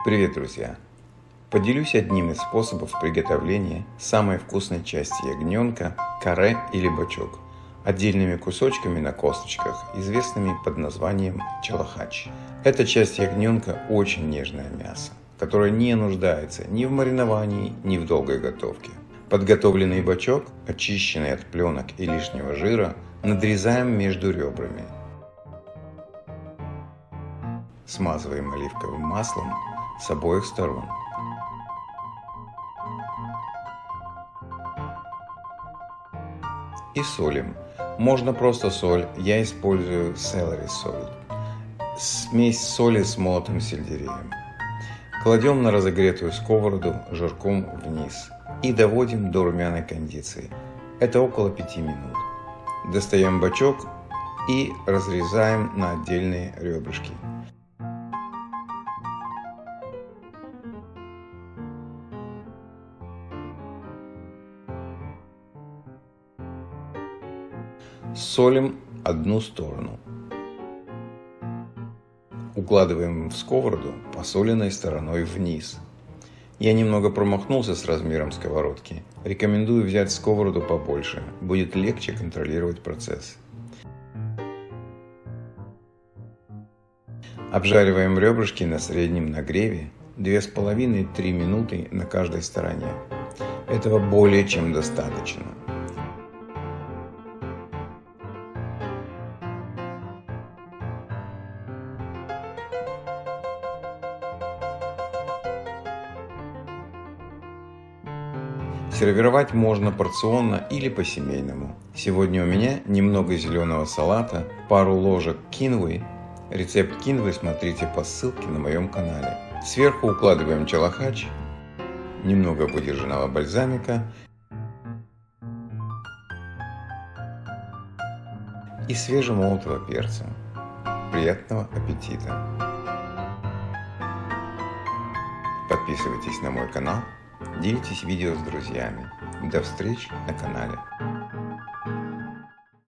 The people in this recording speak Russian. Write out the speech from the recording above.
Привет, друзья! Поделюсь одним из способов приготовления самой вкусной части ягненка – каре или бочок, отдельными кусочками на косточках, известными под названием чалахач. Эта часть ягненка очень нежное мясо, которое не нуждается ни в мариновании, ни в долгой готовке. Подготовленный бочок, очищенный от пленок и лишнего жира, надрезаем между ребрами. Смазываем оливковым маслом с обоих сторон. И солим. Можно просто соль, я использую celery salt. Смесь соли с молотым сельдереем. Кладем на разогретую сковороду жирком вниз и доводим до румяной кондиции. Это около 5 минут. Достаем бочок и разрезаем на отдельные ребрышки. Солим одну сторону. Укладываем в сковороду посоленной стороной вниз. Я немного промахнулся с размером сковородки. Рекомендую взять сковороду побольше, будет легче контролировать процесс. Обжариваем ребрышки на среднем нагреве 2,5-3 минуты на каждой стороне. Этого более чем достаточно. Сервировать можно порционно или по-семейному. Сегодня у меня немного зеленого салата, пару ложек кинвы. Рецепт кинвы смотрите по ссылке на моем канале. Сверху укладываем чалахач, немного выдержанного бальзамика и свежемолотого перца. Приятного аппетита! Подписывайтесь на мой канал. Делитесь видео с друзьями. До встречи на канале.